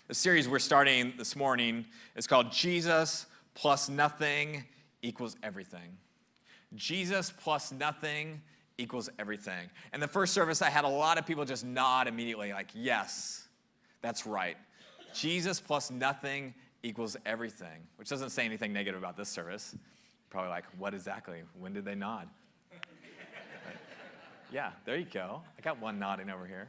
The series we're starting this morning is called Jesus plus nothing equals everything. Jesus plus nothing equals everything. And the first service, I had a lot of people just nod immediately, like, yes, that's right. Jesus plus nothing equals everything, which doesn't say anything negative about this service. Probably like, what exactly? When did they nod? Right. Yeah, there you go. I got one nodding over here.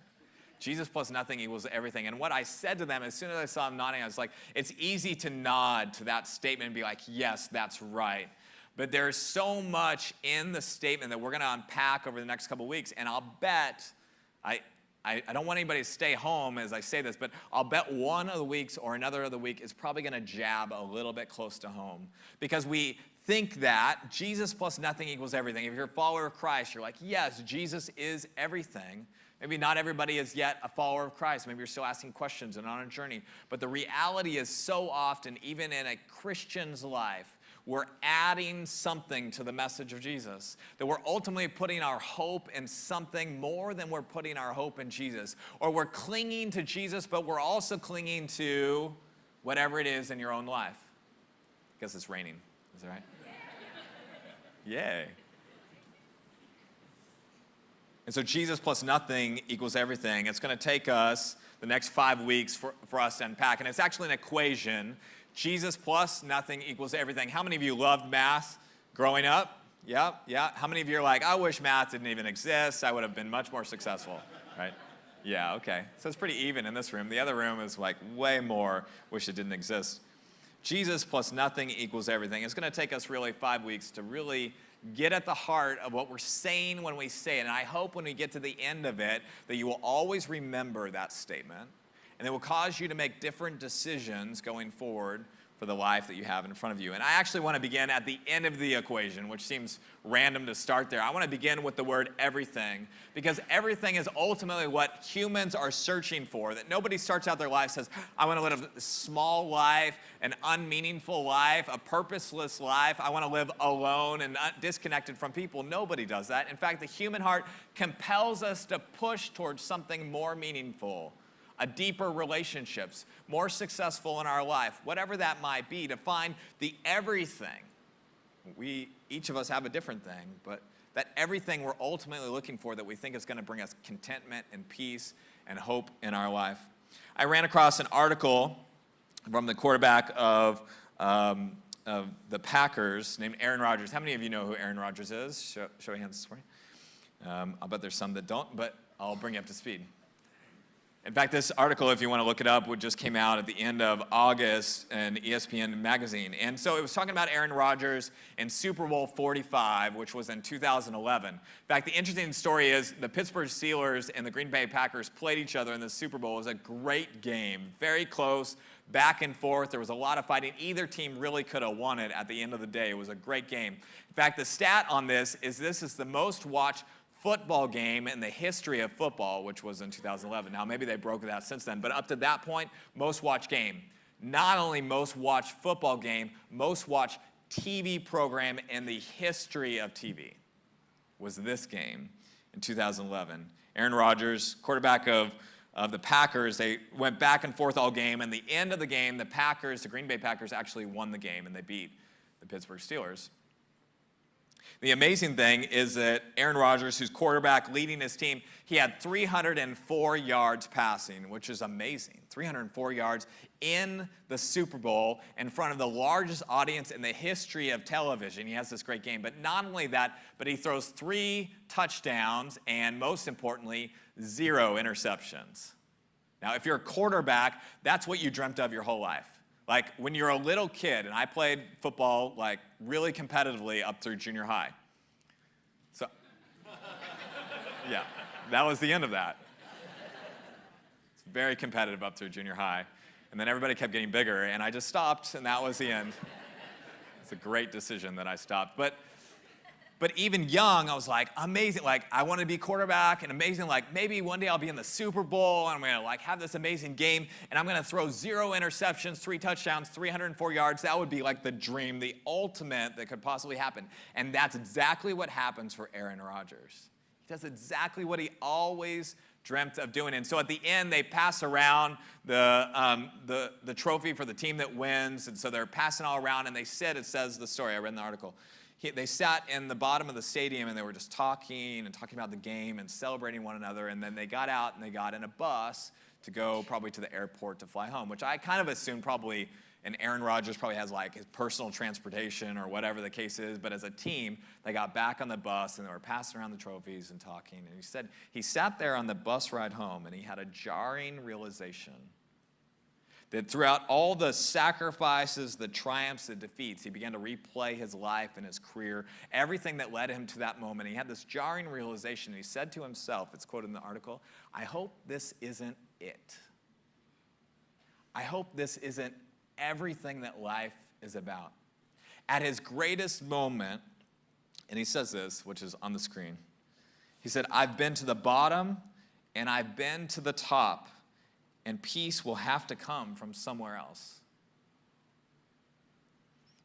Jesus plus nothing equals everything. And what I said to them, as soon as I saw them nodding, I was like, it's easy to nod to that statement and be like, yes, that's right. But there's so much in the statement that we're going to unpack over the next couple weeks. And I'll bet, I don't want anybody to stay home as I say this, but I'll bet one of the weeks or another of the week is probably going to jab a little bit close to home. Because we think that Jesus plus nothing equals everything. If you're a follower of Christ, you're like, yes, Jesus is everything. Maybe not everybody is yet a follower of Christ. Maybe you're still asking questions and on a journey. But the reality is so often, even in a Christian's life, we're adding something to the message of Jesus. That we're ultimately putting our hope in something more than we're putting our hope in Jesus. Or we're clinging to Jesus, but we're also clinging to whatever it is in your own life. I guess it's raining. Is that right? Yay. And so Jesus plus nothing equals everything. It's going to take us the next 5 weeks for us to unpack. And it's actually an equation. Jesus plus nothing equals everything. How many of you loved math growing up? Yeah. How many of you are like, I wish math didn't even exist. I would have been much more successful, right? Yeah, okay. So it's pretty even in this room. The other room is like way more wish it didn't exist. Jesus plus nothing equals everything. It's going to take us really 5 weeks to really get at the heart of what we're saying when we say it. And I hope when we get to the end of it that you will always remember that statement. And it will cause you to make different decisions going forward for the life that you have in front of you. And I actually want to begin at the end of the equation, which seems random to start there. I want to begin with the word everything, because everything is ultimately what humans are searching for. That nobody starts out their life says, I want to live a small life, an unmeaningful life, a purposeless life. I want to live alone and disconnected from people. Nobody does that. In fact, the human heart compels us to push towards something more meaningful, a deeper relationships, more successful in our life, whatever that might be, to find the everything. Each of us have a different thing, but that everything we're ultimately looking for that we think is going to bring us contentment and peace and hope in our life. I ran across an article from the quarterback of the Packers named Aaron Rodgers. How many of you know who Aaron Rodgers is? Show your hands this morning. I'll bet there's some that don't, but I'll bring you up to speed. In fact, this article, if you want to look it up, just came out at the end of August in ESPN magazine. And so it was talking about Aaron Rodgers in Super Bowl 45, which was in 2011. In fact, the interesting story is the Pittsburgh Steelers and the Green Bay Packers played each other in the Super Bowl. It was a great game, very close, back and forth. There was a lot of fighting. Either team really could have won it at the end of the day. It was a great game. In fact, the stat on this is the most watched football game in the history of football, which was in 2011. Now, maybe they broke that since then, but up to that point, most watched game. Not only most watched football game, most watched TV program in the history of TV was this game in 2011. Aaron Rodgers, quarterback of the Packers, they went back and forth all game, and the end of the game, the Green Bay Packers actually won the game, and they beat the Pittsburgh Steelers. The amazing thing is that Aaron Rodgers, who's quarterback leading his team, he had 304 yards passing, which is amazing. 304 yards in the Super Bowl in front of the largest audience in the history of television. He has this great game. But not only that, but he throws 3 touchdowns and, most importantly, 0 interceptions. Now, if you're a quarterback, that's what you dreamt of your whole life. Like when you're a little kid, and I played football like really competitively up through junior high. So, yeah, that was the end of that. It's very competitive up through junior high. And then everybody kept getting bigger, and I just stopped, and that was the end. It's a great decision that I stopped. But even young, I was like, amazing. Like, I wanted to be quarterback and amazing. Like, maybe one day I'll be in the Super Bowl and I'm going to like have this amazing game and I'm going to throw 0 interceptions, 3 touchdowns, 304 yards. That would be like the dream, the ultimate that could possibly happen. And that's exactly what happens for Aaron Rodgers. He does exactly what he always dreamt of doing. And so at the end, they pass around the trophy for the team that wins. And so they're passing all around, and they sit, it says the story, I read in the article. They sat in the bottom of the stadium, and they were just talking about the game and celebrating one another. And then they got out, and they got in a bus to go probably to the airport to fly home, which I kind of assumed probably, and Aaron Rodgers probably has like his personal transportation or whatever the case is. But as a team, they got back on the bus, and they were passing around the trophies and talking. And he said he sat there on the bus ride home, and he had a jarring realization that throughout all the sacrifices, the triumphs, the defeats, he began to replay his life and his career, everything that led him to that moment. He had this jarring realization. He said to himself, it's quoted in the article, I hope this isn't it. I hope this isn't everything that life is about. At his greatest moment, and he says this, which is on the screen, he said, I've been to the bottom and I've been to the top, and peace will have to come from somewhere else.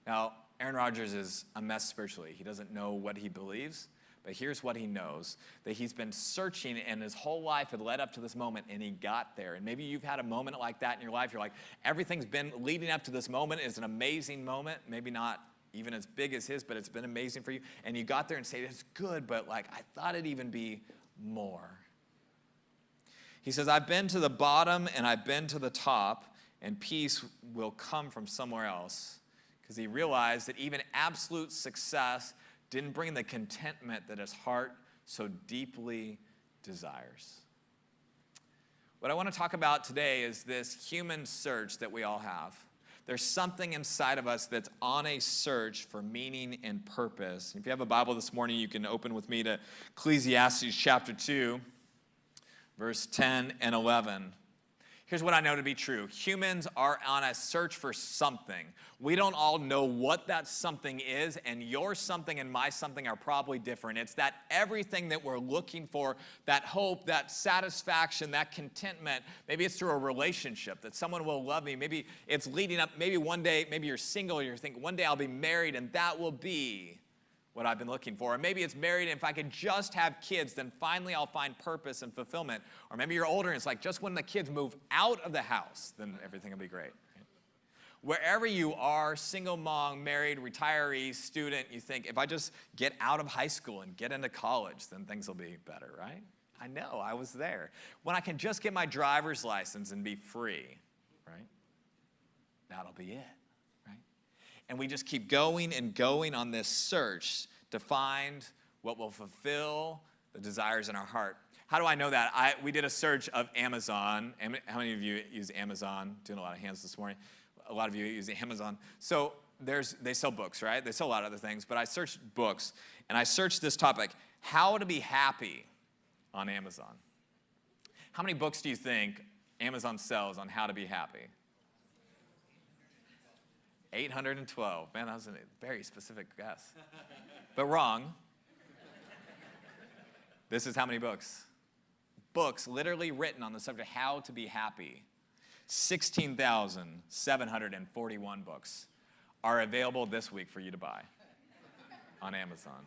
Now, Aaron Rodgers is a mess spiritually. He doesn't know what he believes, but here's what he knows, that he's been searching, and his whole life had led up to this moment, and he got there. And maybe you've had a moment like that in your life. You're like, everything's been leading up to this moment. It's an amazing moment, maybe not even as big as his, but it's been amazing for you. And you got there and say, it's good, but like, I thought it'd even be more. He says, I've been to the bottom and I've been to the top, and peace will come from somewhere else. Because he realized that even absolute success didn't bring the contentment that his heart so deeply desires. What I want to talk about today is this human search that we all have. There's something inside of us that's on a search for meaning and purpose. If you have a Bible this morning, you can open with me to Ecclesiastes chapter 2. Verse 10 and 11. Here's what I know to be true. Humans are on a search for something. We don't all know what that something is, and your something and my something are probably different. It's that everything that we're looking for, that hope, that satisfaction, that contentment. Maybe it's through a relationship, that someone will love me. Maybe it's leading up, maybe one day, maybe you're single, and you're thinking, one day I'll be married, and that will be what I've been looking for. Or maybe it's married, and if I could just have kids, then finally I'll find purpose and fulfillment. Or maybe you're older, and it's like just when the kids move out of the house, then everything will be great. Wherever you are, single mom, married, retiree, student, you think, if I just get out of high school and get into college, then things will be better, right? I know, I was there. When I can just get my driver's license and be free, right? That'll be it. And we just keep going and going on this search to find what will fulfill the desires in our heart. How do I know that? We did a search of Amazon. How many of you use Amazon? Doing a lot of hands this morning. A lot of you use Amazon. So they sell books, right? They sell a lot of other things, but I searched books, and I searched this topic, how to be happy, on Amazon. How many books do you think Amazon sells on how to be happy? 812. Man, that was a very specific guess. But wrong. This is how many books? Books literally written on the subject of how to be happy. 16,741 books are available this week for you to buy on Amazon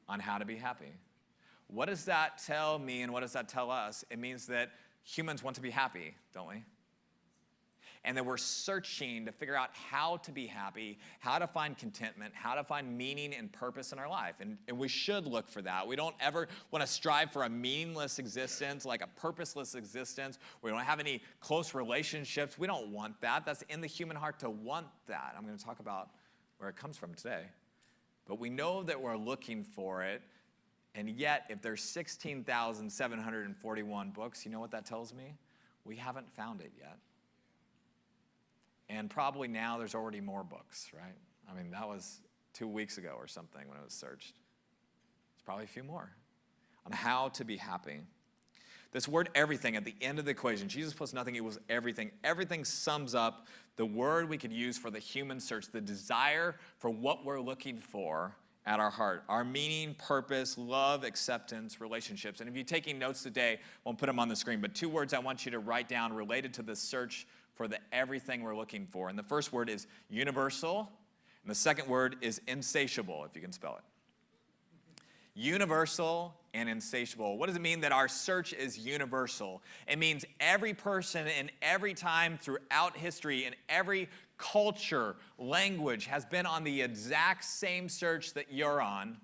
on how to be happy. What does that tell me, and what does that tell us? It means that humans want to be happy, don't we? And that we're searching to figure out how to be happy, how to find contentment, how to find meaning and purpose in our life. And we should look for that. We don't ever want to strive for a meaningless existence, like a purposeless existence. We don't have any close relationships. We don't want that. That's in the human heart to want that. I'm going to talk about where it comes from today. But we know that we're looking for it. And yet, if there's 16,741 books, you know what that tells me? We haven't found it yet. And probably now there's already more books, right? I mean, that was 2 weeks ago or something when it was searched. There's probably a few more on how to be happy. This word everything at the end of the equation, Jesus plus nothing equals everything. Everything sums up the word we could use for the human search, the desire for what we're looking for at our heart, our meaning, purpose, love, acceptance, relationships. And if you're taking notes today, I won't put them on the screen, but 2 words I want you to write down related to the search for the everything we're looking for. And the first word is universal, and the second word is insatiable, if you can spell it. universal and insatiable. What does it mean that our search is universal? It means every person in every time throughout history, in every culture, language, has been on the exact same search that you're on,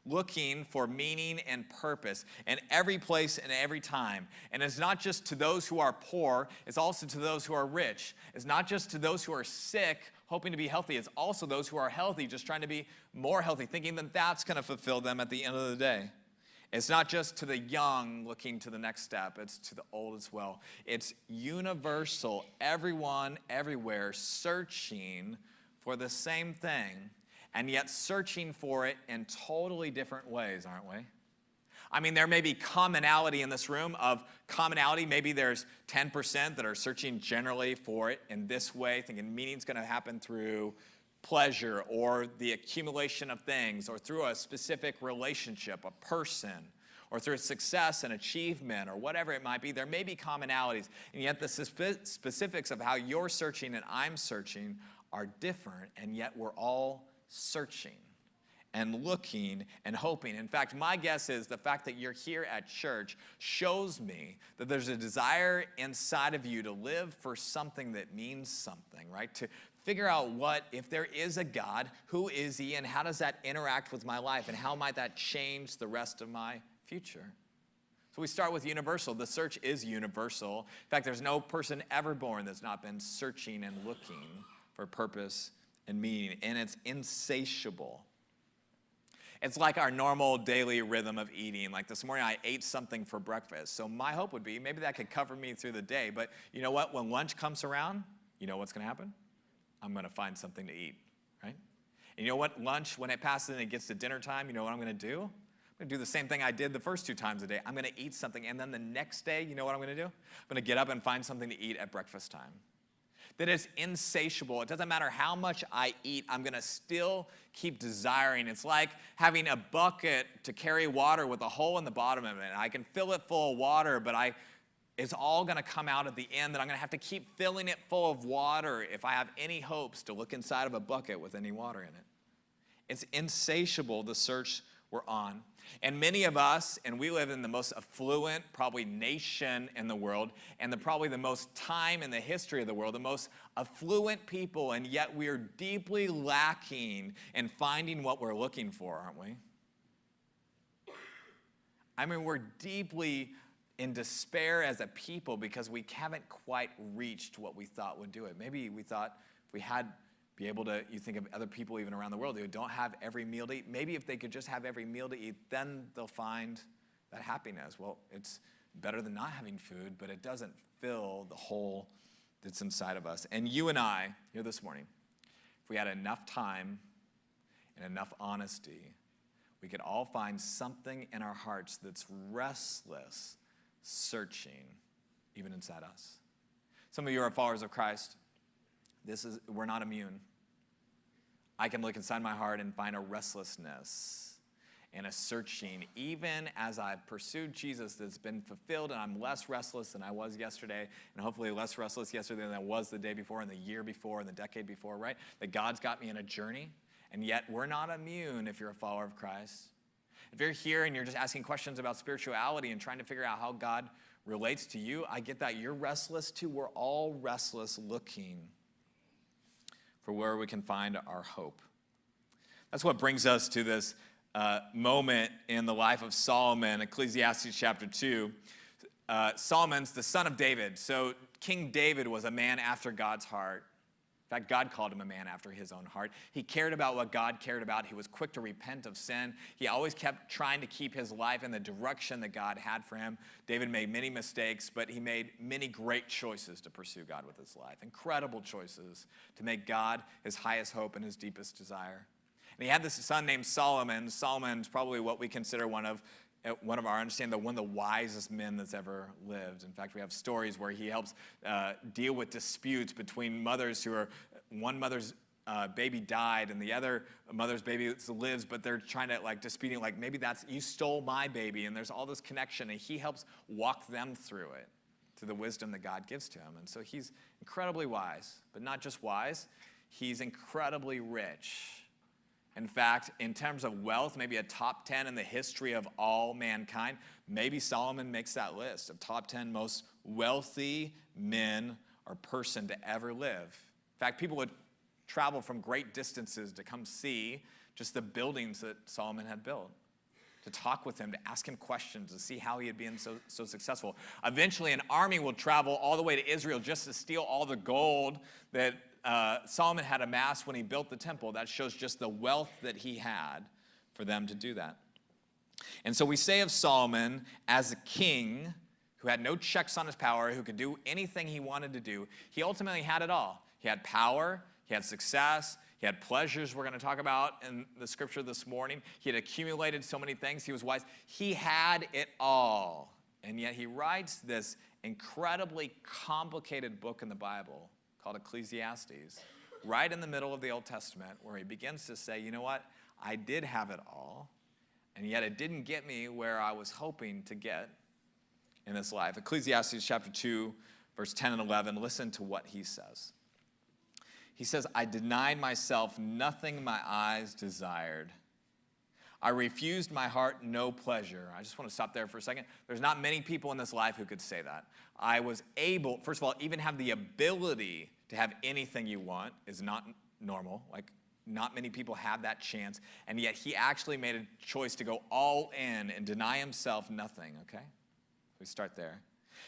looking for meaning and purpose in every place and every time. And it's not just to those who are poor, it's also to those who are rich. It's not just to those who are sick, hoping to be healthy. It's also those who are healthy, just trying to be more healthy, thinking that that's going to fulfill them at the end of the day. It's not just to the young looking to the next step. It's to the old as well. It's universal. Everyone, everywhere, searching for the same thing, and yet searching for it in totally different ways, aren't we? I mean, there may be commonality in this room of commonality. Maybe there's 10% that are searching generally for it in this way, thinking meaning's going to happen through pleasure or the accumulation of things or through a specific relationship, a person, or through success and achievement or whatever it might be. There may be commonalities, and yet the specifics of how you're searching and I'm searching are different, and yet we're all searching and looking and hoping. In fact, my guess is the fact that you're here at church shows me that there's a desire inside of you to live for something that means something, right? To figure out what, if there is a God, who is he, and how does that interact with my life, and how might that change the rest of my future? So we start with universal. The search is universal. In fact, there's no person ever born that's not been searching and looking for purpose and meaning, and it's insatiable. It's like our normal daily rhythm of eating. Like this morning, I ate something for breakfast. So my hope would be maybe that could cover me through the day. But you know what? When lunch comes around, you know what's going to happen? I'm going to find something to eat, right? And you know what? Lunch, when it passes and it gets to dinner time, you know what I'm going to do? I'm going to do the same thing I did the first 2 times a day. I'm going to eat something. And then the next day, you know what I'm going to do? I'm going to get up and find something to eat at breakfast time. That is insatiable. It doesn't matter how much I eat, I'm going to still keep desiring. It's like having a bucket to carry water with a hole in the bottom of it. I can fill it full of water, but it's all going to come out at the end, that I'm going to have to keep filling it full of water if I have any hopes to look inside of a bucket with any water in it. It's insatiable, the search we're on. And many of us, and we live in the most affluent, probably nation in the world, and probably the most time in the history of the world, the most affluent people, and yet we are deeply lacking in finding what we're looking for, aren't we? I mean, we're deeply in despair as a people because we haven't quite reached what we thought would do it. Maybe we thought if we had be able to, you think of other people even around the world who don't have every meal to eat. Maybe if they could just have every meal to eat, then they'll find that happiness. Well, it's better than not having food, but it doesn't fill the hole that's inside of us. And you and I, here this morning, if we had enough time and enough honesty, we could all find something in our hearts that's restless, searching, even inside us. Some of you are followers of Christ. We're not immune. I can look inside my heart and find a restlessness and a searching, even as I've pursued Jesus, that's been fulfilled, and I'm less restless than I was yesterday, and hopefully less restless yesterday than I was the day before, and the year before, and the decade before, right? That God's got me in a journey, and yet we're not immune if you're a follower of Christ. If you're here and you're just asking questions about spirituality and trying to figure out how God relates to you, I get that. You're restless too. We're all restless, looking for where we can find our hope. That's what brings us to this moment in the life of Solomon, Ecclesiastes chapter 2. Solomon's the son of David. So King David was a man after God's heart. In fact, God called him a man after his own heart. He cared about what God cared about. He was quick to repent of sin. He always kept trying to keep his life in the direction that God had for him. David made many mistakes, but he made many great choices to pursue God with his life. Incredible choices to make God his highest hope and his deepest desire. And he had this son named Solomon. Solomon's probably what we consider one of our understanding, one of the wisest men that's ever lived. In fact, we have stories where he helps deal with disputes between mothers who are, one mother's baby died and the other mother's baby lives, but they're trying to disputing, maybe that's, you stole my baby, and there's all this connection, and he helps walk them through it, through the wisdom that God gives to him. And so he's incredibly wise, but not just wise, he's incredibly rich In fact, in terms of wealth, maybe a top 10 in the history of all mankind, maybe Solomon makes that list of top 10 most wealthy men or person to ever live. In fact, people would travel from great distances to come see just the buildings that Solomon had built, to talk with him, to ask him questions, to see how he had been so successful. Eventually, an army will travel all the way to Israel just to steal all the gold that Solomon had amassed when he built the temple. That shows just the wealth that he had for them to do that. And so we say of Solomon, as a king who had no checks on his power, who could do anything he wanted to do, he ultimately had it all. He had power, he had success, he had pleasures we're going to talk about in the scripture this morning. He had accumulated so many things. He was wise. He had it all. And yet he writes this incredibly complicated book in the Bible called Ecclesiastes, right in the middle of the Old Testament, where he begins to say, you know what? I did have it all, and yet it didn't get me where I was hoping to get in this life. Ecclesiastes chapter 2, verse 10 and 11, listen to what he says. He says, I denied myself nothing my eyes desired. I refused my heart no pleasure. I just want to stop there for a second. There's not many people in this life who could say that. I was able, first of all, even have the ability to have anything you want is not normal. Like, not many people have that chance. And yet he actually made a choice to go all in and deny himself nothing, okay? We start there.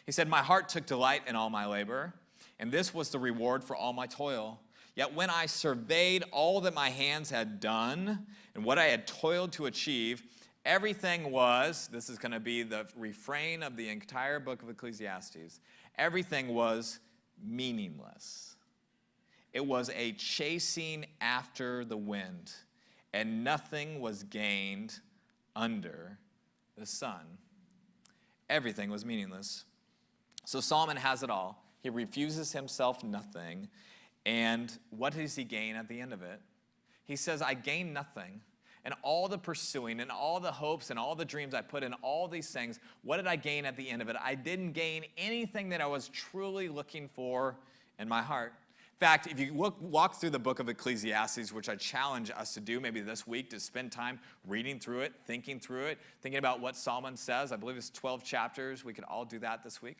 He said, my heart took delight in all my labor, and this was the reward for all my toil. Yet when I surveyed all that my hands had done and what I had toiled to achieve, everything was, this is going to be the refrain of the entire book of Ecclesiastes, everything was meaningless. It was a chasing after the wind, and nothing was gained under the sun. Everything was meaningless. So Solomon has it all. He refuses himself nothing. And what does he gain at the end of it? He says, I gain nothing. And all the pursuing and all the hopes and all the dreams I put in all these things, what did I gain at the end of it? I didn't gain anything that I was truly looking for in my heart. In fact, if you walk through the book of Ecclesiastes, which I challenge us to do maybe this week, to spend time reading through it, thinking about what Solomon says. I believe it's 12 chapters. We could all do that this week.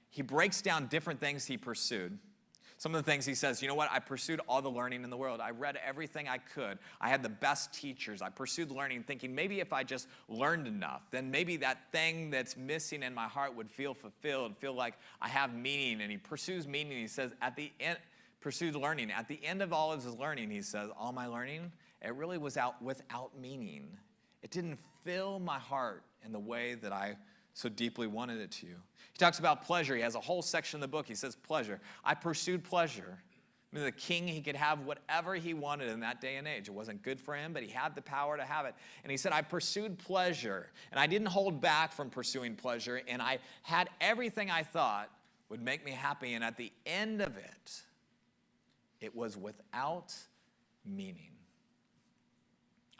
He breaks down different things he pursued. Some of the things he says, you know what? I pursued all the learning in the world. I read everything I could. I had the best teachers. I pursued learning, thinking maybe if I just learned enough, then maybe that thing that's missing in my heart would feel fulfilled, feel like I have meaning. And he pursues meaning. He says, at the end, pursued learning. At the end of all of his learning, he says, all my learning, it really was without meaning. It didn't fill my heart in the way that I so deeply wanted it to. He talks about pleasure. He has a whole section in the book. He says pleasure. I pursued pleasure. I mean, the king, he could have whatever he wanted in that day and age. It wasn't good for him, but he had the power to have it. And he said, I pursued pleasure, and I didn't hold back from pursuing pleasure, and I had everything I thought would make me happy, and at the end of it, it was without meaning.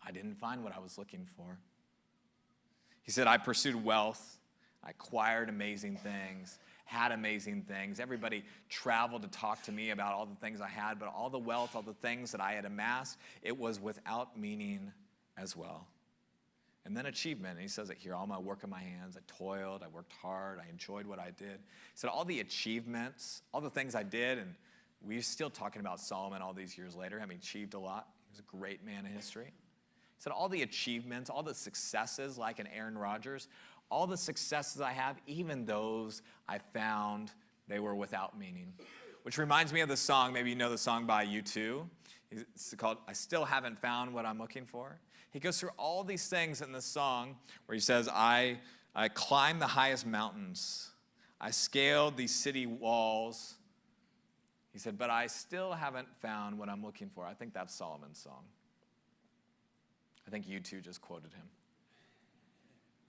I didn't find what I was looking for. He said, I pursued wealth. I acquired amazing things, had amazing things. Everybody traveled to talk to me about all the things I had, but all the wealth, all the things that I had amassed, it was without meaning as well. And then achievement. And he says it here, all my work in my hands, I toiled, I worked hard, I enjoyed what I did. He said all the achievements, all the things I did, and we're still talking about Solomon all these years later, having achieved a lot. He was a great man in history. He said all the achievements, all the successes, like an Aaron Rodgers, all the successes I have, even those I found they were without meaning. Which reminds me of the song, maybe you know the song by U2. It's called, I Still Haven't Found What I'm Looking For. He goes through all these things in this song where he says, I climbed the highest mountains. I scaled these city walls. He said, but I still haven't found what I'm looking for. I think that's Solomon's song. I think U2 just quoted him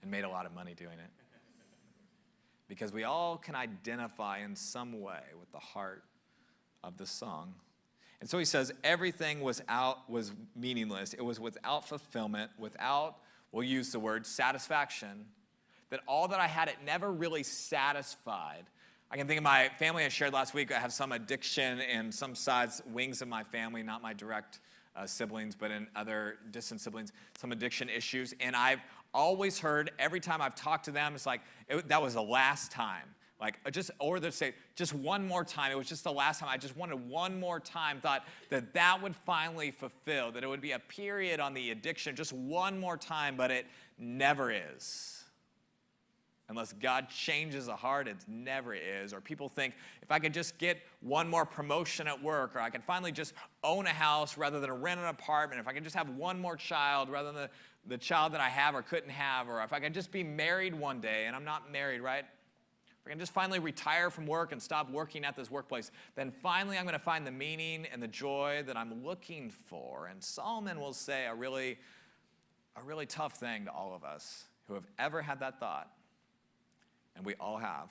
and made a lot of money doing it. Because we all can identify in some way with the heart of the song. And so he says everything was meaningless. It was without fulfillment, without, we'll use the word satisfaction. That all that I had, it never really satisfied. I can think of my family I shared last week. I have some addiction and some sides, wings of my family, not my direct siblings, but in other distant siblings, some addiction issues. And I've always heard, every time I've talked to them, it's like, that was the last time. Like, or they'd say, just one more time. It was just the last time. I just wanted one more time. Thought that would finally fulfill, that it would be a period on the addiction, just one more time, but it never is. Unless God changes a heart, it never is. Or people think, if I could just get one more promotion at work, or I can finally just own a house rather than rent an apartment, if I could just have one more child rather than the child that I have or couldn't have, or if I could just be married one day, and I'm not married, right? If I can just finally retire from work and stop working at this workplace, then finally I'm going to find the meaning and the joy that I'm looking for. And Solomon will say a really tough thing to all of us who have ever had that thought. And we all have.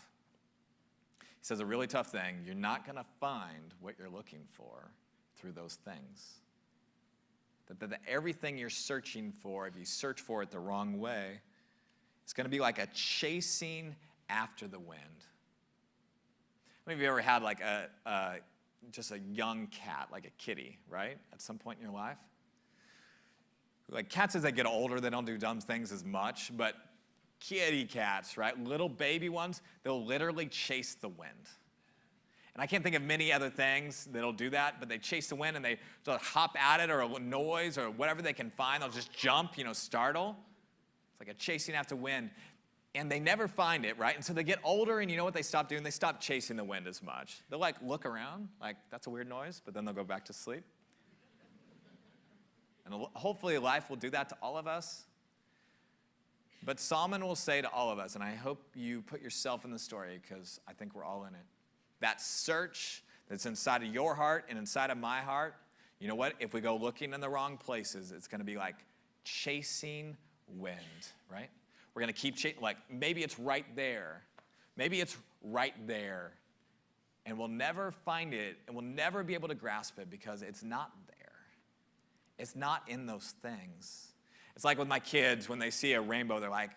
He says a really tough thing. You're not going to find what you're looking for through those things. That everything you're searching for, if you search for it the wrong way, it's going to be like a chasing after the wind. How many of you ever had like just a young cat, like a kitty, right? At some point in your life? Like cats, as they get older, they don't do dumb things as much, but kitty cats, right? Little baby ones, they'll literally chase the wind. And I can't think of many other things that'll do that, but they chase the wind and they sort of hop at it, or a noise or whatever they can find. They'll just jump, startle. It's like a chasing after wind. And they never find it, right? And so they get older, and you know what they stop doing? They stop chasing the wind as much. They'll like look around, like that's a weird noise, but then they'll go back to sleep. And hopefully life will do that to all of us. But Solomon will say to all of us, and I hope you put yourself in the story because I think we're all in it. That search that's inside of your heart and inside of my heart, you know what? If we go looking in the wrong places, it's going to be like chasing wind, right? We're going to keep chasing, like maybe it's right there. Maybe it's right there. And we'll never find it, and we'll never be able to grasp it because it's not there. It's not in those things. It's like with my kids, when they see a rainbow, they're like,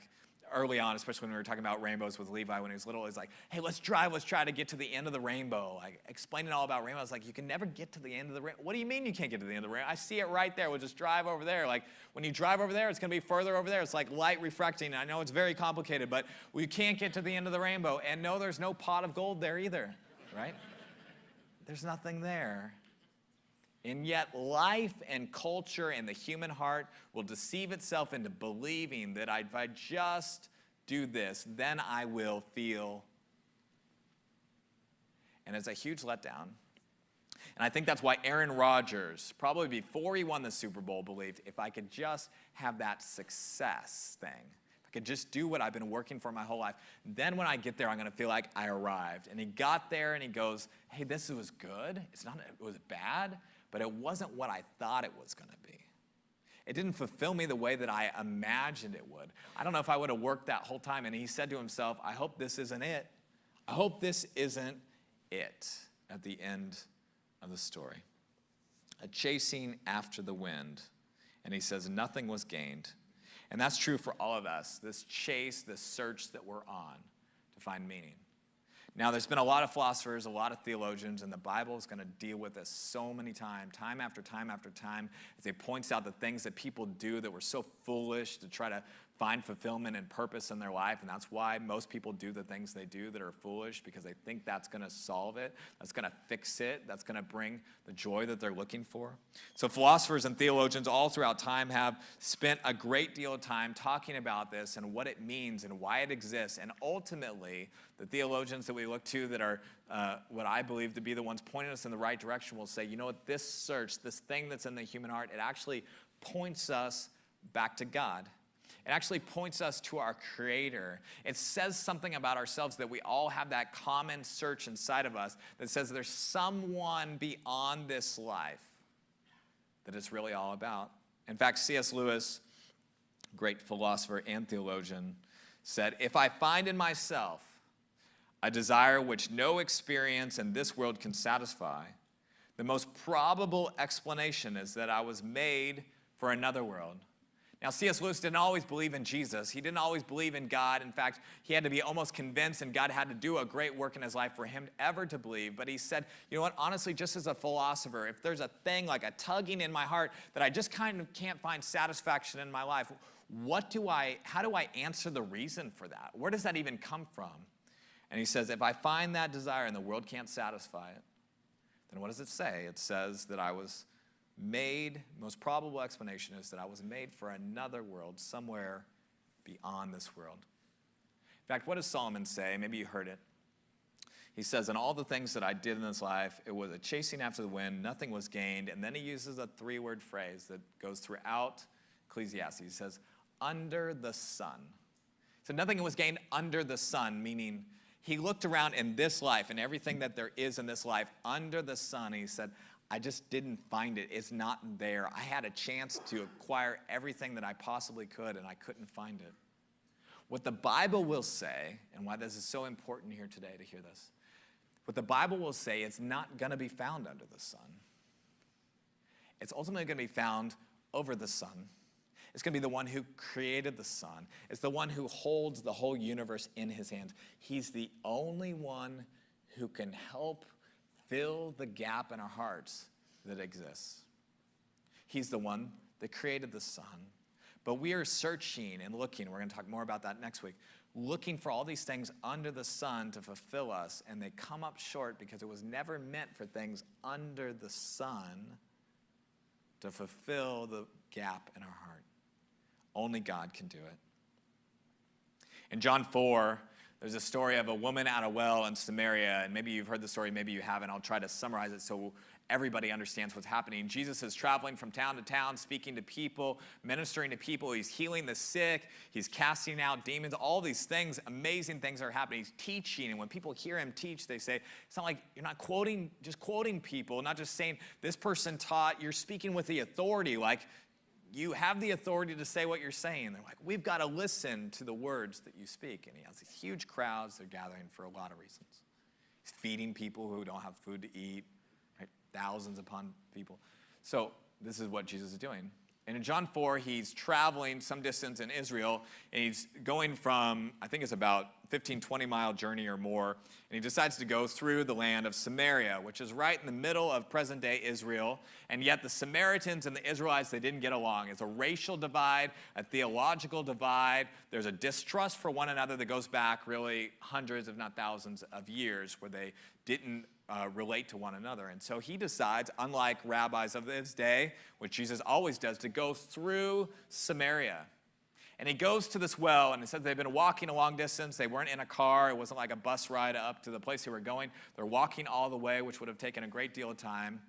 early on, especially when we were talking about rainbows with Levi when he was little, he's like, hey, let's try to get to the end of the rainbow. Like, explaining all about rainbows, like, you can never get to the end of the rainbow. What do you mean you can't get to the end of the rainbow? I see it right there. We'll just drive over there. Like, when you drive over there, it's going to be further over there. It's like light refracting. I know it's very complicated, but we can't get to the end of the rainbow. And no, there's no pot of gold there either, right? There's nothing there. And yet life and culture and the human heart will deceive itself into believing that if I just do this, then I will feel. And it's a huge letdown. And I think that's why Aaron Rodgers, probably before he won the Super Bowl, believed if I could just have that success thing, if I could just do what I've been working for my whole life, then when I get there, I'm going to feel like I arrived. And he got there and he goes, hey, this was good. It was bad, but it wasn't what I thought it was going to be. It didn't fulfill me the way that I imagined it would. I don't know if I would have worked that whole time. And he said to himself, I hope this isn't it. I hope this isn't it at the end of the story. A chasing after the wind. And he says nothing was gained. And that's true for all of us, this chase, this search that we're on to find meaning. Now, there's been a lot of philosophers, a lot of theologians, and the Bible is going to deal with this so many times, time after time after time, as it points out the things that people do that were so foolish to try to find fulfillment and purpose in their life. And that's why most people do the things they do that are foolish, because they think that's going to solve it, that's going to fix it, that's going to bring the joy that they're looking for. So philosophers and theologians all throughout time have spent a great deal of time talking about this and what it means and why it exists. And ultimately, the theologians that we look to that are what I believe to be the ones pointing us in the right direction will say, you know what, this search, this thing that's in the human heart, it actually points us back to God. It actually points us to our Creator. It says something about ourselves, that we all have that common search inside of us that says there's someone beyond this life that it's really all about. In fact, C.S. Lewis, great philosopher and theologian, said, if I find in myself a desire which no experience in this world can satisfy, the most probable explanation is that I was made for another world. Now, C.S. Lewis didn't always believe in Jesus. He didn't always believe in God. In fact, he had to be almost convinced, and God had to do a great work in his life for him ever to believe. But he said, you know what, honestly, just as a philosopher, if there's a thing like a tugging in my heart that I just kind of can't find satisfaction in my life, how do I answer the reason for that? Where does that even come from? And he says, if I find that desire and the world can't satisfy it, then what does it say? It says that I was made, most probable explanation is that I was made for another world, somewhere beyond this world. In fact, what does Solomon say? Maybe you heard it. He says, in all the things that I did in this life, it was a chasing after the wind, nothing was gained. And then he uses a 3-word phrase that goes throughout Ecclesiastes. He says, under the sun. So nothing was gained under the sun, meaning he looked around in this life and everything that there is in this life under the sun. And he said, I just didn't find it. It's not there. I had a chance to acquire everything that I possibly could, and I couldn't find it. What the Bible will say, and why this is so important here today to hear this, what the Bible will say, it's not going to be found under the sun. It's ultimately going to be found over the sun. It's going to be the one who created the sun. It's the one who holds the whole universe in his hands. He's the only one who can help fill the gap in our hearts that exists. He's the one that created the sun. But we are searching and looking, we're going to talk more about that next week, looking for all these things under the sun to fulfill us, and they come up short because it was never meant for things under the sun to fulfill the gap in our heart. Only God can do it. In John 4, there's a story of a woman at a well in Samaria, and maybe you've heard the story, maybe you haven't. I'll try to summarize it so everybody understands what's happening. Jesus is traveling from town to town, speaking to people, ministering to people. He's healing the sick. He's casting out demons. All these things, amazing things are happening. He's teaching, and when people hear him teach, they say, it's not like you're not just quoting people, not just saying this person taught. You're speaking with the authority, like you have the authority to say what you're saying. They're like, we've got to listen to the words that you speak. And he has these huge crowds. They're gathering for a lot of reasons. He's feeding people who don't have food to eat, right? Thousands upon people. So this is what Jesus is doing. And in John 4, he's traveling some distance in Israel, and he's going from, I think it's about 15, 20-mile journey or more, and he decides to go through the land of Samaria, which is right in the middle of present-day Israel, and yet the Samaritans and the Israelites, they didn't get along. It's a racial divide, a theological divide. There's a distrust for one another that goes back really hundreds, if not thousands of years, where they didn't relate to one another. And so he decides, unlike rabbis of his day, which Jesus always does, to go through Samaria. And he goes to this well, and it says they've been walking a long distance. They weren't in a car. It wasn't like a bus ride up to the place they were going. They're walking all the way, which would have taken a great deal of time.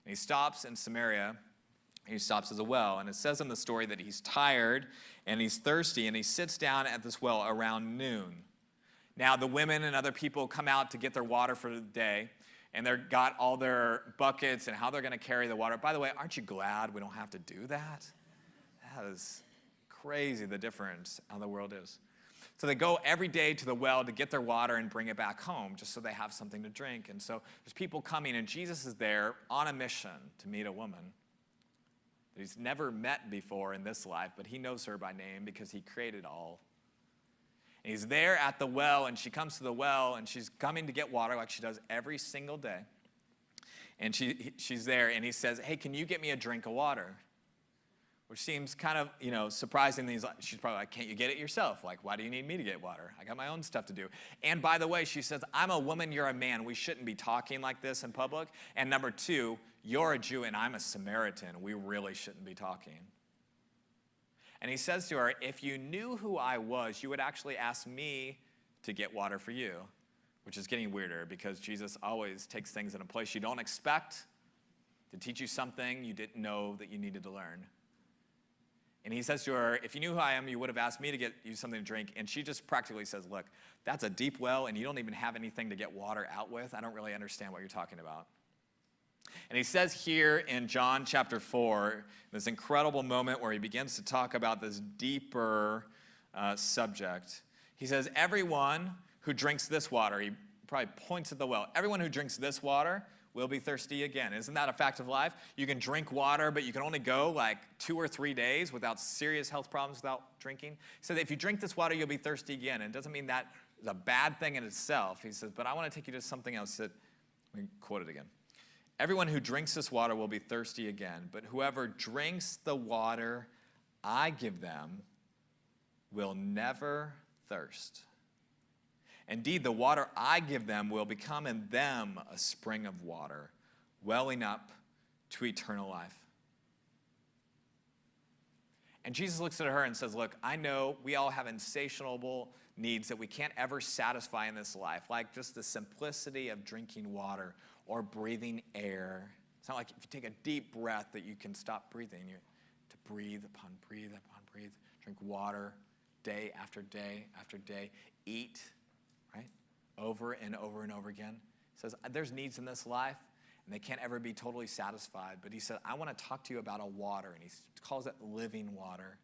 And he stops in Samaria. He stops at a well. And it says in the story that he's tired and he's thirsty, and he sits down at this well around noon. Now, the women and other people come out to get their water for the day, and they've got all their buckets and how they're going to carry the water. By the way, aren't you glad we don't have to do that? That is crazy, the difference how the world is. So they go every day to the well to get their water and bring it back home just so they have something to drink. And so there's people coming, and Jesus is there on a mission to meet a woman that he's never met before in this life, but he knows her by name because he created all. And he's there at the well, and she comes to the well, and she's coming to get water like she does every single day. And she's there, and he says, hey, can you get me a drink of water? Which seems kind of, surprising. She's probably like, can't you get it yourself? Like, why do you need me to get water? I got my own stuff to do. And by the way, she says, I'm a woman, you're a man. We shouldn't be talking like this in public. And number 2, you're a Jew, and I'm a Samaritan. We really shouldn't be talking. And he says to her, if you knew who I was, you would actually ask me to get water for you, which is getting weirder because Jesus always takes things in a place you don't expect to teach you something you didn't know that you needed to learn. And he says to her, if you knew who I am, you would have asked me to get you something to drink. And she just practically says, look, that's a deep well, and you don't even have anything to get water out with. I don't really understand what you're talking about. And he says here in John chapter 4, this incredible moment where he begins to talk about this deeper subject. He says, everyone who drinks this water, he probably points at the well, everyone who drinks this water will be thirsty again. Isn't that a fact of life? You can drink water, but you can only go like 2 or 3 days without serious health problems without drinking. He said, if you drink this water, you'll be thirsty again. And it doesn't mean that is a bad thing in itself. He says, but I want to take you to something else. That, let me quote it again. Everyone who drinks this water will be thirsty again, but whoever drinks the water I give them will never thirst. Indeed, the water I give them will become in them a spring of water, welling up to eternal life. And Jesus looks at her and says, look, I know we all have insatiable needs that we can't ever satisfy in this life, like just the simplicity of drinking water or breathing air. It's not like if you take a deep breath that you can stop breathing. You have to breathe upon breathe upon breathe, drink water day after day after day, eat, right? Over and over and over again. He says, there's needs in this life, and they can't ever be totally satisfied. But he said, I want to talk to you about a water, and he calls it living water.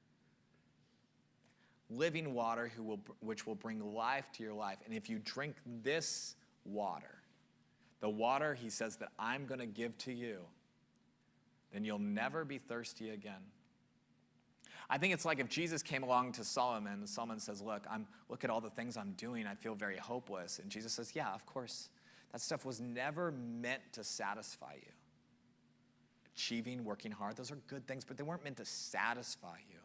Living water which will bring life to your life. And if you drink this water, the water, he says, that I'm going to give to you, then you'll never be thirsty again. I think it's like if Jesus came along to Solomon, and Solomon says, look at all the things I'm doing. I feel very hopeless. And Jesus says, yeah, of course. That stuff was never meant to satisfy you. Achieving, working hard, those are good things, but they weren't meant to satisfy you.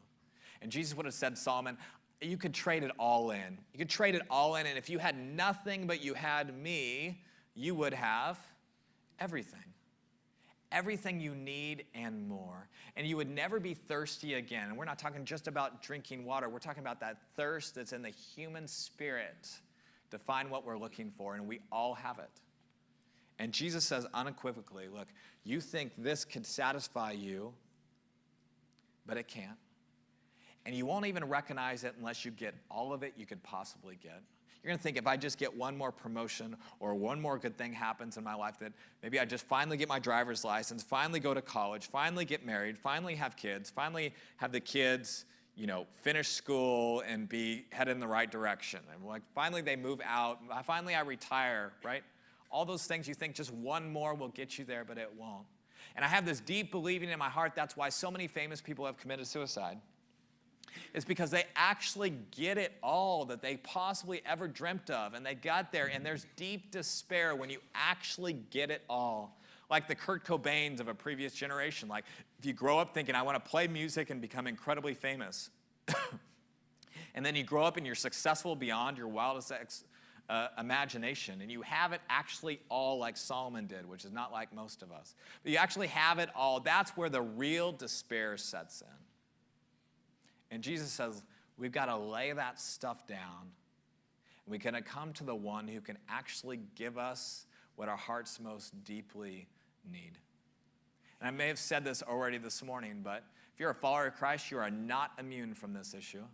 And Jesus would have said, Solomon, you could trade it all in. You could trade it all in, and if you had nothing but you had me, you would have everything. Everything you need and more. And you would never be thirsty again. And we're not talking just about drinking water. We're talking about that thirst that's in the human spirit to find what we're looking for, and we all have it. And Jesus says unequivocally, look, you think this could satisfy you, but it can't. And you won't even recognize it unless you get all of it you could possibly get. You're going to think if I just get one more promotion or one more good thing happens in my life, that maybe I just finally get my driver's license, finally go to college, finally get married, finally have kids, finally have the kids, finish school and be headed in the right direction. And like finally they move out, finally I retire, right? All those things you think just one more will get you there, but it won't. And I have this deep believing in my heart that's why so many famous people have committed suicide. It's because they actually get it all that they possibly ever dreamt of. And they got there, and there's deep despair when you actually get it all. Like the Kurt Cobains of a previous generation. Like if you grow up thinking, I want to play music and become incredibly famous. And then you grow up and you're successful beyond your wildest imagination. And you have it actually all like Solomon did, which is not like most of us. But you actually have it all. That's where the real despair sets in. And Jesus says, we've got to lay that stuff down. We can come to the one who can actually give us what our hearts most deeply need. And I may have said this already this morning, but if you're a follower of Christ, you are not immune from this issue.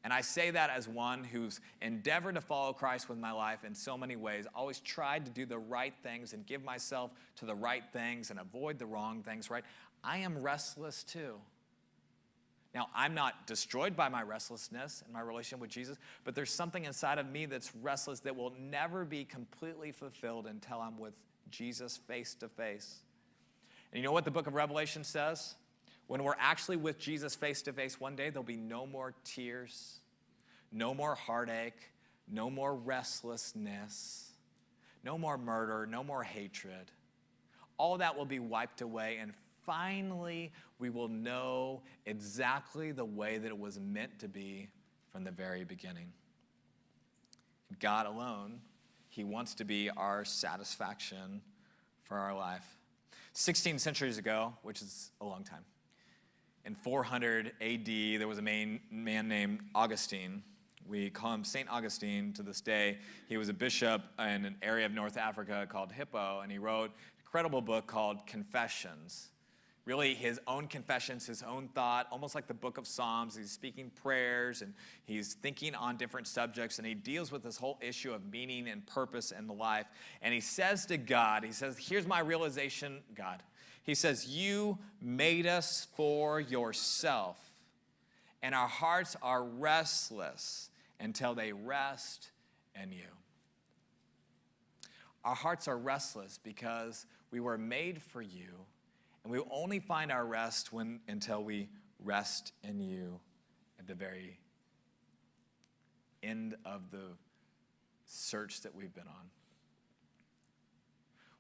And I say that as one who's endeavored to follow Christ with my life in so many ways, always tried to do the right things and give myself to the right things and avoid the wrong things, right? I am restless too. Now, I'm not destroyed by my restlessness and my relationship with Jesus, but there's something inside of me that's restless that will never be completely fulfilled until I'm with Jesus face to face. And you know what the book of Revelation says? When we're actually with Jesus face to face one day, there'll be no more tears, no more heartache, no more restlessness, no more murder, no more hatred. All that will be wiped away, and finally, we will know exactly the way that it was meant to be from the very beginning. God alone, he wants to be our satisfaction for our life. 16 centuries ago, which is a long time, in 400 AD, there was a man named Augustine. We call him St. Augustine to this day. He was a bishop in an area of North Africa called Hippo, and he wrote an incredible book called Confessions. Really his own confessions, his own thought, almost like the book of Psalms. He's speaking prayers and he's thinking on different subjects, and he deals with this whole issue of meaning and purpose in the life. And he says to God, he says, here's my realization, God. He says, you made us for yourself, and our hearts are restless until they rest in you. Our hearts are restless because we were made for you, and we will only find our rest until we rest in you at the very end of the search that we've been on.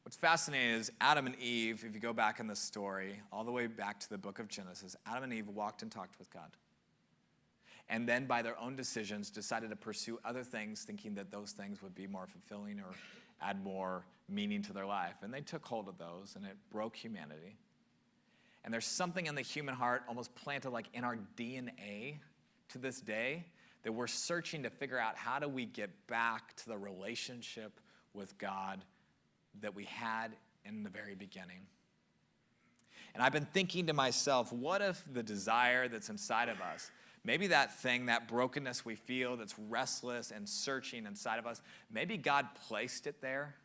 What's fascinating is Adam and Eve, if you go back in the story, all the way back to the book of Genesis, Adam and Eve walked and talked with God. And then by their own decisions decided to pursue other things, thinking that those things would be more fulfilling or add more meaning to their life. And they took hold of those, and it broke humanity. And there's something in the human heart almost planted like in our DNA to this day that we're searching to figure out how do we get back to the relationship with God that we had in the very beginning. And I've been thinking to myself, what if the desire that's inside of us, maybe that thing, that brokenness we feel that's restless and searching inside of us, maybe God placed it there,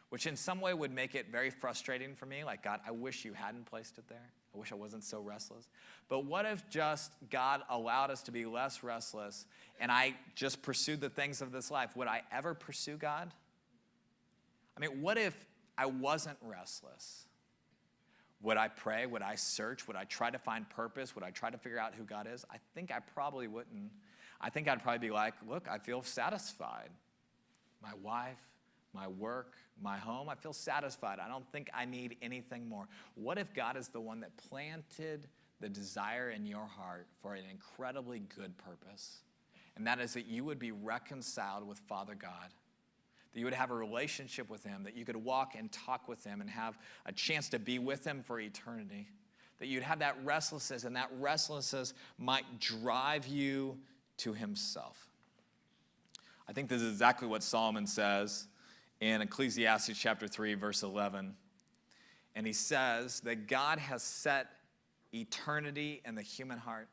which in some way would make it very frustrating for me. Like, God, I wish you hadn't placed it there. I wish I wasn't so restless. But what if just God allowed us to be less restless and I just pursued the things of this life? Would I ever pursue God? I mean, what if I wasn't restless? Would I pray? Would I search? Would I try to find purpose? Would I try to figure out who God is? I think I probably wouldn't. I think I'd probably be like, look, I feel satisfied. My wife, my work, my home, I feel satisfied. I don't think I need anything more. What if God is the one that planted the desire in your heart for an incredibly good purpose? And that is that you would be reconciled with Father God, that you would have a relationship with him, that you could walk and talk with him and have a chance to be with him for eternity, that you'd have that restlessness, and that restlessness might drive you to himself. I think this is exactly what Solomon says in Ecclesiastes chapter 3, verse 11. And he says that God has set eternity in the human heart.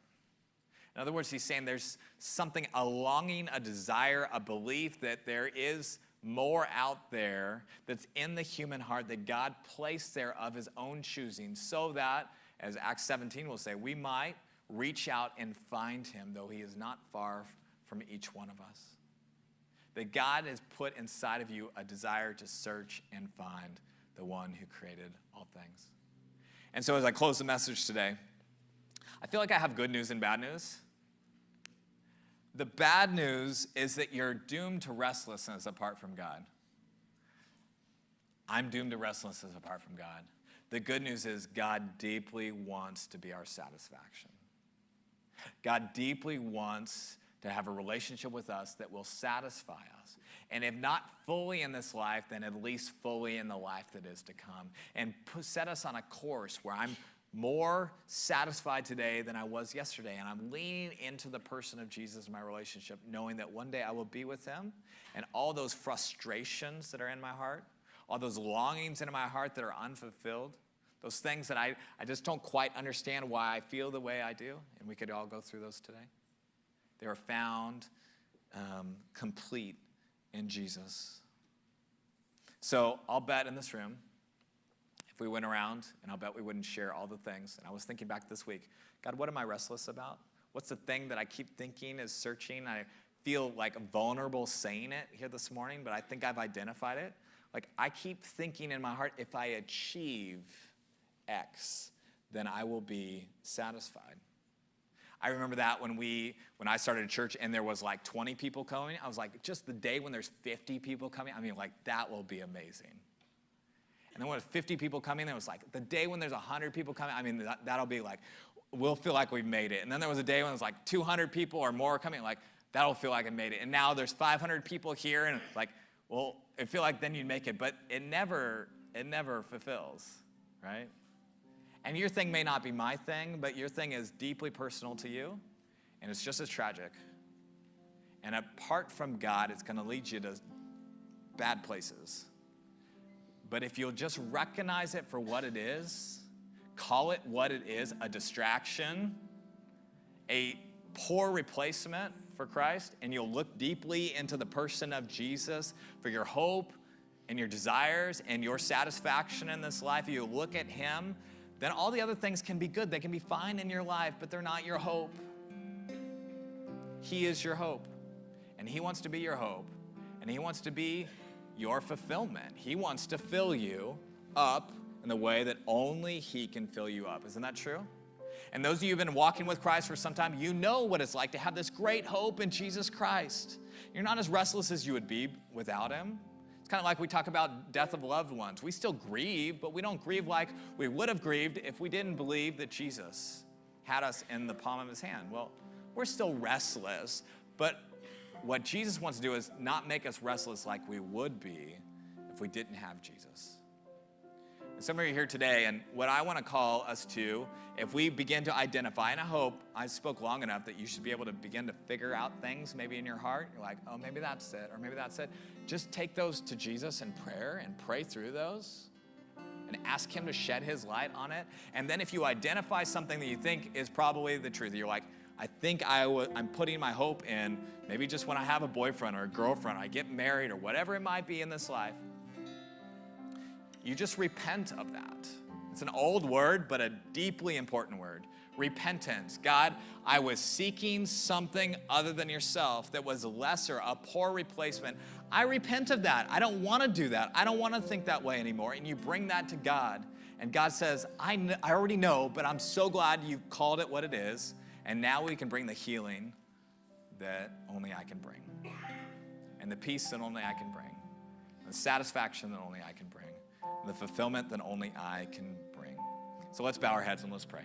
In other words, he's saying there's something, a longing, a desire, a belief that there is more out there that's in the human heart that God placed there of his own choosing, so that, as Acts 17 will say, we might reach out and find him, though he is not far from each one of us. That God has put inside of you a desire to search and find the one who created all things. And so as I close the message today, I feel like I have good news and bad news. The bad news is that you're doomed to restlessness apart from God. I'm doomed to restlessness apart from God. The good news is God deeply wants to be our satisfaction. God deeply wants to have a relationship with us that will satisfy us. And if not fully in this life, then at least fully in the life that is to come. And set us on a course where I'm more satisfied today than I was yesterday. And I'm leaning into the person of Jesus in my relationship, knowing that one day I will be with him. And all those frustrations that are in my heart, all those longings in my heart that are unfulfilled, those things that I just don't quite understand why I feel the way I do. And we could all go through those today. They are found complete in Jesus. So I'll bet in this room, if we went around, and I'll bet we wouldn't share all the things. And I was thinking back this week, God, what am I restless about? What's the thing that I keep thinking is searching? I feel like vulnerable saying it here this morning, but I think I've identified it. Like, I keep thinking in my heart, if I achieve X, then I will be satisfied. I remember that when I started a church and there was like 20 people coming, I was like, just the day when there's 50 people coming, I mean, like, that will be amazing. And then when there's 50 people coming, there was like, the day when there's 100 people coming, I mean, that'll be like, we'll feel like we've made it. And then there was a day when it was like 200 people or more coming, like, that'll feel like I made it. And now there's 500 people here, and it's like, well, I feel like then you'd make it, but it never fulfills, right? And your thing may not be my thing, but your thing is deeply personal to you, and it's just as tragic. And apart from God, it's going to lead you to bad places. But if you'll just recognize it for what it is, call it what it is, a distraction, a poor replacement for Christ, and you'll look deeply into the person of Jesus for your hope and your desires and your satisfaction in this life, you look at him, then all the other things can be good. They can be fine in your life, but they're not your hope. He is your hope, and he wants to be your hope, and he wants to be your fulfillment. He wants to fill you up in the way that only he can fill you up. Isn't that true? And those of you who've been walking with Christ for some time, you know what it's like to have this great hope in Jesus Christ. You're not as restless as you would be without him. It's kind of like we talk about death of loved ones. We still grieve, but we don't grieve like we would have grieved if we didn't believe that Jesus had us in the palm of his hand. Well, we're still restless, but what Jesus wants to do is not make us restless like we would be if we didn't have Jesus. And some of you are here today, and what I want to call us to, if we begin to identify, and I hope I spoke long enough that you should be able to begin to figure out things maybe in your heart. You're like, oh, maybe that's it, or maybe that's it. Just take those to Jesus in prayer and pray through those and ask him to shed his light on it. And then if you identify something that you think is probably the truth, you're like, I think I'm putting my hope in maybe just when I have a boyfriend or a girlfriend, I get married or whatever it might be in this life. You just repent of that. It's an old word, but a deeply important word. Repentance. God, I was seeking something other than yourself that was lesser, a poor replacement. I repent of that. I don't want to do that. I don't want to think that way anymore. And you bring that to God. And God says, I already know, but I'm so glad you called it what it is. And now we can bring the healing that only I can bring. And the peace that only I can bring. The satisfaction that only I can bring. The fulfillment that only I can bring. So let's bow our heads and let's pray.